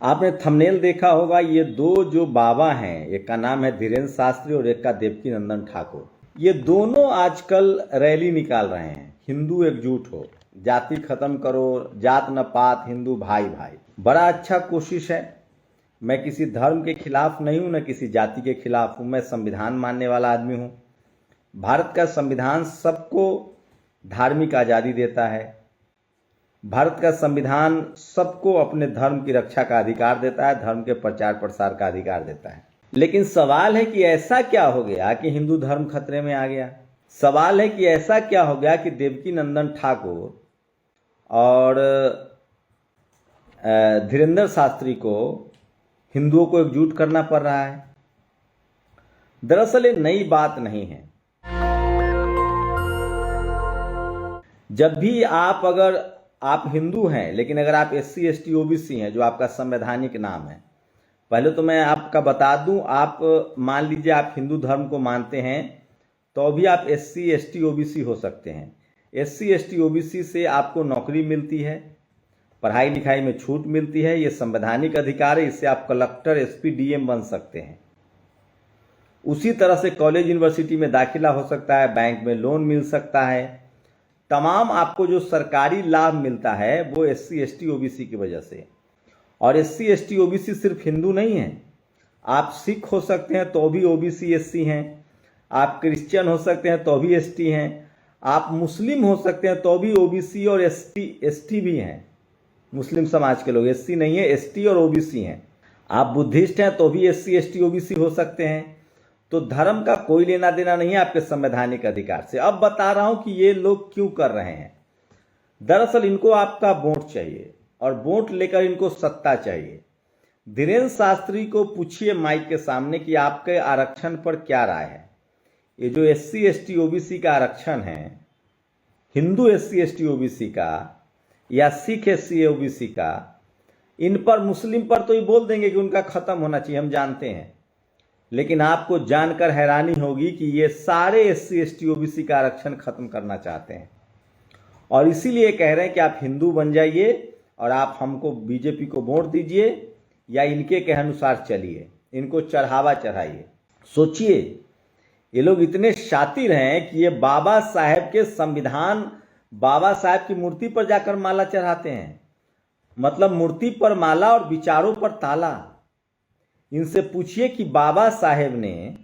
आपने थंबनेल देखा होगा, ये दो जो बाबा हैं, एक का नाम है धीरेन्द्र शास्त्री और एक का देवकी नंदन ठाकुर। ये दोनों आजकल रैली निकाल रहे हैं, हिंदू एकजुट हो, जाति खत्म करो, जात न पात, हिंदू भाई भाई। बड़ा अच्छा कोशिश है। मैं किसी धर्म के खिलाफ नहीं हूं, न किसी जाति के खिलाफ हूं। मैं संविधान मानने वाला आदमी हूं। भारत का संविधान सबको धार्मिक आज़ादी देता है। भारत का संविधान सबको अपने धर्म की रक्षा का अधिकार देता है, धर्म के प्रचार प्रसार का अधिकार देता है। लेकिन सवाल है कि ऐसा क्या हो गया कि हिंदू धर्म खतरे में आ गया। सवाल है कि ऐसा क्या हो गया कि देवकी नंदन ठाकुर और धीरेन्द्र शास्त्री को हिंदुओं को एकजुट करना पड़ रहा है। दरअसल ये नई बात नहीं है। जब भी अगर आप हिंदू हैं, लेकिन अगर आप SC ST OBC हैं, जो आपका संवैधानिक नाम है, पहले तो मैं आपका बता दूं, आप मान लीजिए आप हिंदू धर्म को मानते हैं तो भी आप SC ST OBC हो सकते हैं। SC ST OBC से आपको नौकरी मिलती है, पढ़ाई लिखाई में छूट मिलती है, ये संवैधानिक अधिकार है। इससे आप कलेक्टर, SP, DM बन सकते हैं। उसी तरह से कॉलेज यूनिवर्सिटी में दाखिला हो सकता है, बैंक में लोन मिल सकता है। तमाम आपको जो सरकारी लाभ मिलता है वो SC ST OBC की वजह से। और SC ST OBC सिर्फ हिंदू नहीं है, आप सिख हो सकते हैं तो भी OBC SC हैं, आप क्रिश्चियन हो सकते हैं तो भी ST हैं, आप मुस्लिम हो सकते हैं तो भी OBC और ST भी हैं। मुस्लिम समाज के लोग SC नहीं है, ST और OBC हैं। आप बुद्धिस्ट हैं तो भी SC ST OBC हो सकते हैं। तो धर्म का कोई लेना देना नहीं है आपके संवैधानिक अधिकार से। अब बता रहा हूं कि ये लोग क्यों कर रहे हैं। दरअसल इनको आपका वोट चाहिए और वोट लेकर इनको सत्ता चाहिए। धीरेन्द्र शास्त्री को पूछिए माइक के सामने कि आपके आरक्षण पर क्या राय है। ये जो SC ST OBC का आरक्षण है, हिंदू SC ST OBC का या सिख SC OBC का, इन पर, मुस्लिम पर तो ये बोल देंगे कि उनका खत्म होना चाहिए, हम जानते हैं। लेकिन आपको जानकर हैरानी होगी कि ये सारे SC ST OBC का आरक्षण खत्म करना चाहते हैं और इसीलिए कह रहे हैं कि आप हिंदू बन जाइए और आप हमको, BJP को वोट दीजिए या इनके के अनुसार चलिए, इनको चढ़ावा चढ़ाइए। सोचिए, ये लोग इतने शातिर हैं कि ये बाबा साहेब के संविधान, बाबा साहेब की मूर्ति पर जाकर माला चढ़ाते हैं। मतलब मूर्ति पर माला और विचारों पर ताला। इनसे पूछिए कि बाबा साहेब ने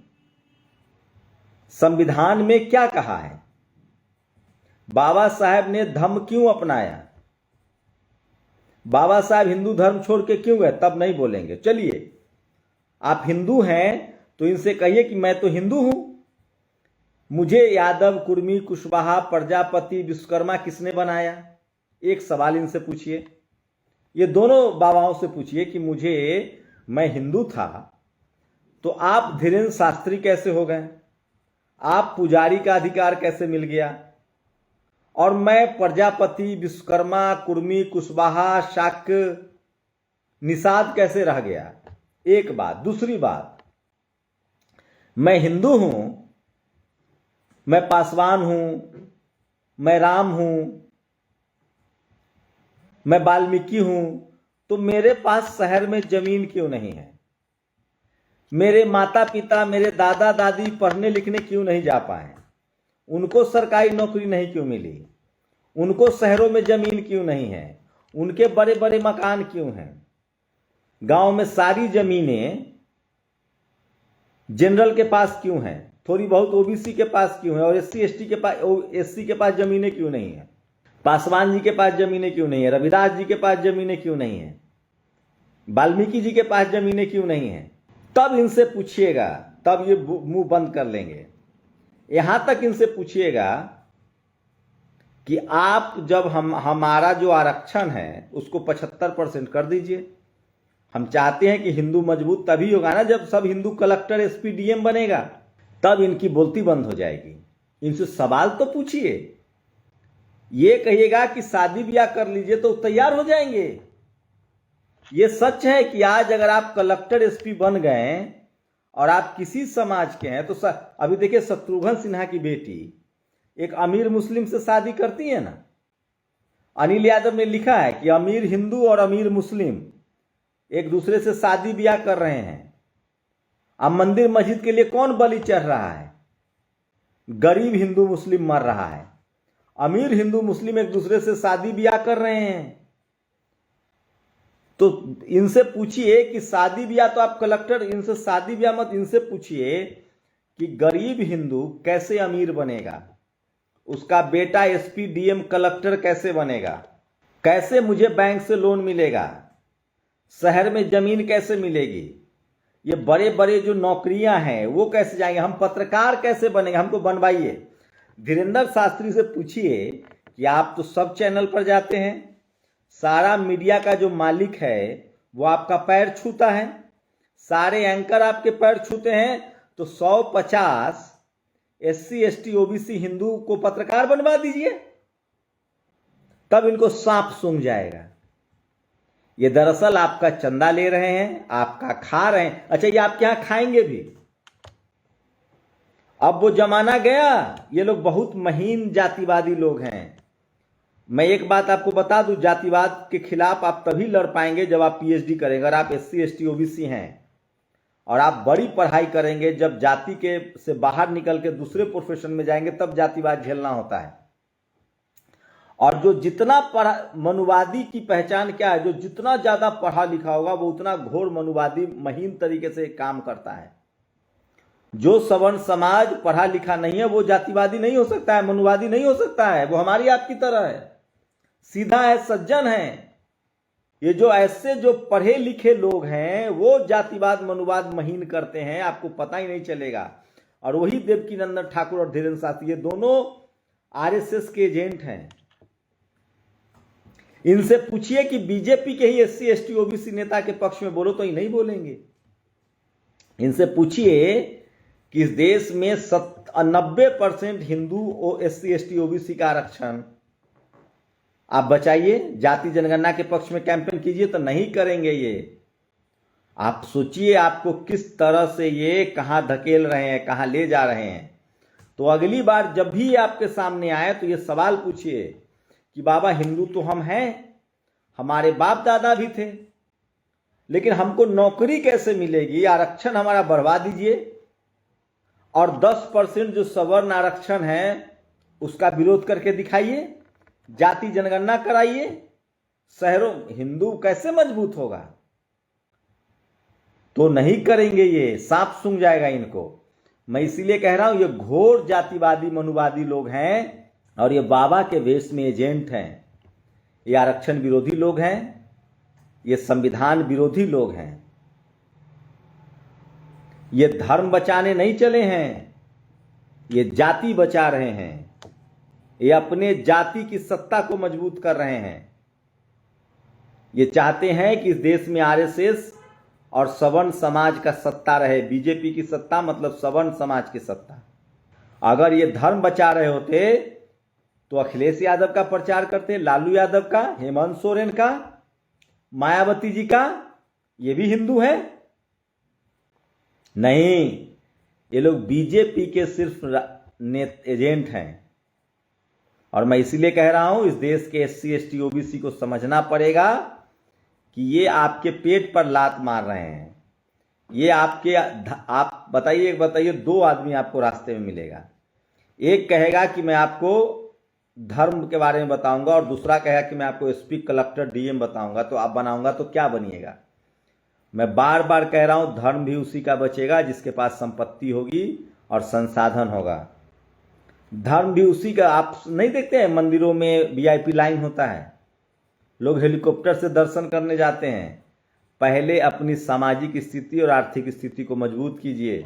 संविधान में क्या कहा है, बाबा साहेब ने धम्म क्यों अपनाया, बाबा साहेब हिंदू धर्म छोड़ के क्यों गए, तब नहीं बोलेंगे। चलिए, आप हिंदू हैं तो इनसे कहिए कि मैं तो हिंदू हूं, मुझे यादव, कुर्मी, कुशवाहा, प्रजापति, विश्वकर्मा किसने बनाया। एक सवाल इनसे पूछिए, ये दोनों बाबाओं से पूछिए कि मैं हिंदू था तो आप धीरेन्द्र शास्त्री कैसे हो गए, आप पुजारी का अधिकार कैसे मिल गया, और मैं प्रजापति, विश्वकर्मा, कुर्मी, कुशवाहा, शाक्य, निषाद कैसे रह गया। एक बात। दूसरी बात, मैं हिंदू हूं, मैं पासवान हूं, मैं राम हूं, मैं वाल्मीकि हूं, तो मेरे पास शहर में जमीन क्यों नहीं है। मेरे माता पिता, मेरे दादा दादी पढ़ने लिखने क्यों नहीं जा पाए, उनको सरकारी नौकरी नहीं क्यों मिली, उनको शहरों में जमीन क्यों नहीं है, उनके बड़े बड़े मकान क्यों हैं। गांव में सारी जमीनें जनरल के पास क्यों हैं, थोड़ी बहुत OBC के पास क्यों है, और SC के पास जमीनें क्यों नहीं है, पासवान जी के पास जमीनें क्यों नहीं है, रविदास जी के पास जमीनें क्यों नहीं है, वाल्मीकि जी के पास जमीनें क्यों नहीं है। तब इनसे पूछिएगा, तब ये मुंह बंद कर लेंगे। यहां तक इनसे पूछिएगा कि आप जब हमारा जो आरक्षण है उसको 75% कर दीजिए। हम चाहते हैं कि हिंदू मजबूत तभी होगा ना जब सब हिंदू कलेक्टर, SP, DM बनेगा, तब इनकी बोलती बंद हो जाएगी। इनसे सवाल तो पूछिए। ये कहिएगा कि शादी ब्याह कर लीजिए तो तैयार हो जाएंगे। ये सच है कि आज अगर आप कलेक्टर, SP बन गए और आप किसी समाज के हैं तो अभी देखिए, शत्रुघ्न सिन्हा की बेटी एक अमीर मुस्लिम से शादी करती है ना। अनिल यादव ने लिखा है कि अमीर हिंदू और अमीर मुस्लिम एक दूसरे से शादी ब्याह कर रहे हैं। अब मंदिर मस्जिद के लिए कौन बलि चढ़ रहा है? गरीब हिंदू मुस्लिम मर रहा है। अमीर हिंदू मुस्लिम एक दूसरे से शादी ब्याह कर रहे हैं। तो इनसे पूछिए कि शादी ब्याह, तो आप कलेक्टर, इनसे शादी ब्याह मत, इनसे पूछिए कि गरीब हिंदू कैसे अमीर बनेगा, उसका बेटा एसपी डीएम कलेक्टर कैसे बनेगा, कैसे मुझे बैंक से लोन मिलेगा, शहर में जमीन कैसे मिलेगी, ये बड़े बड़े जो नौकरियां हैं वो कैसे जाएंगे, हम पत्रकार कैसे बनेंगे, हमको बनवाइए। धीरेन्द्र शास्त्री से पूछिए कि आप तो सब चैनल पर जाते हैं, सारा मीडिया का जो मालिक है वो आपका पैर छूता है, सारे एंकर आपके पैर छूते हैं, तो 150 SC ST OBC हिंदू को पत्रकार बनवा दीजिए, तब इनको सांप सूंघ जाएगा। ये दरअसल आपका चंदा ले रहे हैं, आपका खा रहे हैं। अच्छा, ये आपके यहां खाएंगे भी। अब वो जमाना गया, ये लोग बहुत महीन जातिवादी लोग हैं। मैं एक बात आपको बता दूं, जातिवाद के खिलाफ आप तभी लड़ पाएंगे जब आप PhD करेंगे। अगर आप SC ST OBC हैं और आप बड़ी पढ़ाई करेंगे, जब जाति के से बाहर निकल के दूसरे प्रोफेशन में जाएंगे तब जातिवाद झेलना होता है। और जो जितना मनुवादी की पहचान क्या है, जो जितना ज्यादा पढ़ा लिखा होगा वो उतना घोर मनुवादी महीन तरीके से काम करता है। जो सवर्ण समाज पढ़ा लिखा नहीं है वो जातिवादी नहीं हो सकता है, मनुवादी नहीं हो सकता है, वो हमारी आपकी तरह है, सीधा है, सज्जन है। ये जो ऐसे जो पढ़े लिखे लोग हैं वो जातिवाद मनुवाद महीन करते हैं, आपको पता ही नहीं चलेगा। और वही देवकीनंदन ठाकुर और धीरेन्द्र शास्त्री, ये दोनों RSS के एजेंट हैं। इनसे पूछिए कि बीजेपी के ही SC ST OBC नेता के पक्ष में बोलो, तो ही नहीं बोलेंगे। इनसे पूछिए कि इस देश में 90% हिंदू SC ST OBC का आरक्षण आप बचाइए, जाति जनगणना के पक्ष में कैंपेन कीजिए, तो नहीं करेंगे ये। आप सोचिए आपको किस तरह से ये कहां धकेल रहे हैं, कहां ले जा रहे हैं। तो अगली बार जब भी आपके सामने आए तो ये सवाल पूछिए कि बाबा हिंदू तो हम हैं, हमारे बाप दादा भी थे, लेकिन हमको नौकरी कैसे मिलेगी, आरक्षण हमारा बढ़वा दीजिए। और 10% जो सवर्ण आरक्षण है उसका विरोध करके दिखाइए, जाति जनगणना कराइए, शहरों हिंदू कैसे मजबूत होगा। तो नहीं करेंगे, ये सांप सूंघ जाएगा इनको। मैं इसीलिए कह रहा हूं ये घोर जातिवादी मनुवादी लोग हैं और ये बाबा के वेश में एजेंट हैं। ये आरक्षण विरोधी लोग हैं, ये संविधान विरोधी लोग हैं, ये धर्म बचाने नहीं चले हैं, ये जाति बचा रहे हैं, ये अपने जाति की सत्ता को मजबूत कर रहे हैं। ये चाहते हैं कि इस देश में RSS और सवर्ण समाज का सत्ता रहे। बीजेपी की सत्ता मतलब सवर्ण समाज की सत्ता। अगर ये धर्म बचा रहे होते तो अखिलेश यादव का प्रचार करते, लालू यादव का, हेमंत सोरेन का, मायावती जी का। ये भी हिंदू है? नहीं, ये लोग बीजेपी के सिर्फ एजेंट हैं। और मैं इसीलिए कह रहा हूं इस देश के SC ST OBC को समझना पड़ेगा कि ये आपके पेट पर लात मार रहे हैं। ये आप बताइए 2 आदमी आपको रास्ते में मिलेगा। एक कहेगा कि मैं आपको धर्म के बारे में बताऊंगा और दूसरा कहेगा कि मैं आपको SP कलेक्टर DM बताऊंगा, तो आप बनाऊंगा तो क्या बनिएगा। मैं बार बार कह रहा हूं धर्म भी उसी का बचेगा जिसके पास संपत्ति होगी और संसाधन होगा। धर्म भी उसी का, आप नहीं देखते हैं मंदिरों में VIP लाइन होता है, लोग हेलीकॉप्टर से दर्शन करने जाते हैं। पहले अपनी सामाजिक स्थिति और आर्थिक स्थिति को मजबूत कीजिए।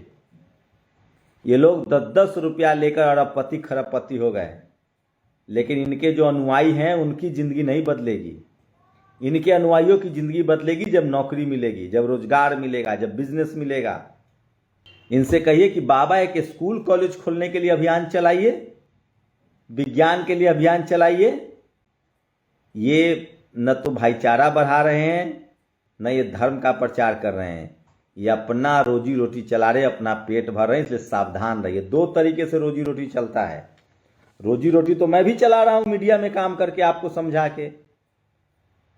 ये लोग 10-10 रुपया लेकर अरबपति खरबपति हो गए, लेकिन इनके जो अनुयायी हैं उनकी जिंदगी नहीं बदलेगी। इनके अनुयायियों की जिंदगी बदलेगी जब नौकरी मिलेगी, जब रोजगार मिलेगा, जब बिजनेस मिलेगा। इनसे कहिए कि बाबा एक स्कूल कॉलेज खोलने के लिए अभियान चलाइए, विज्ञान के लिए अभियान चलाइए। ये न तो भाईचारा बढ़ा रहे हैं, न ये धर्म का प्रचार कर रहे हैं। ये अपना रोजी रोटी चला रहे, अपना पेट भर रहे हैं, इसलिए सावधान रहिए। 2 तरीके से रोजी रोटी चलता है। रोजी रोटी तो मैं भी चला रहा हूं मीडिया में काम करके, आपको समझा के।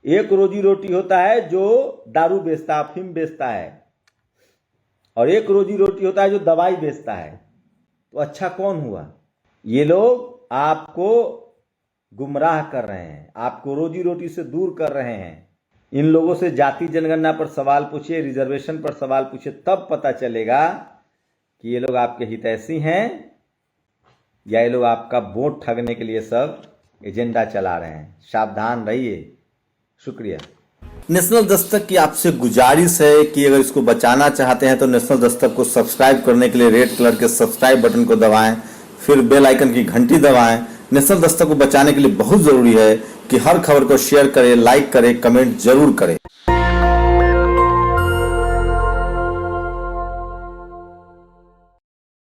एक रोजी रोटी होता है जो दारू बेचता है, अफीम बेचता है, और एक रोजी रोटी होता है जो दवाई बेचता है। तो अच्छा कौन हुआ? ये लोग आपको गुमराह कर रहे हैं, आपको रोजी रोटी से दूर कर रहे हैं। इन लोगों से जाति जनगणना पर सवाल पूछिए, रिजर्वेशन पर सवाल पूछिए, तब पता चलेगा कि ये लोग आपके हितैषी हैं या ये लोग आपका वोट ठगने के लिए सब एजेंडा चला रहे हैं। सावधान रहिए। शुक्रिया। नेशनल दस्तक की आपसे गुजारिश है कि अगर इसको बचाना चाहते हैं तो नेशनल दस्तक को सब्सक्राइब करने के लिए रेड कलर के सब्सक्राइब बटन को दबाएं, फिर बेल आइकन की घंटी दबाएं। नेशनल दस्तक को बचाने के लिए बहुत जरूरी है कि हर खबर को शेयर करें, लाइक करें, कमेंट जरूर करें।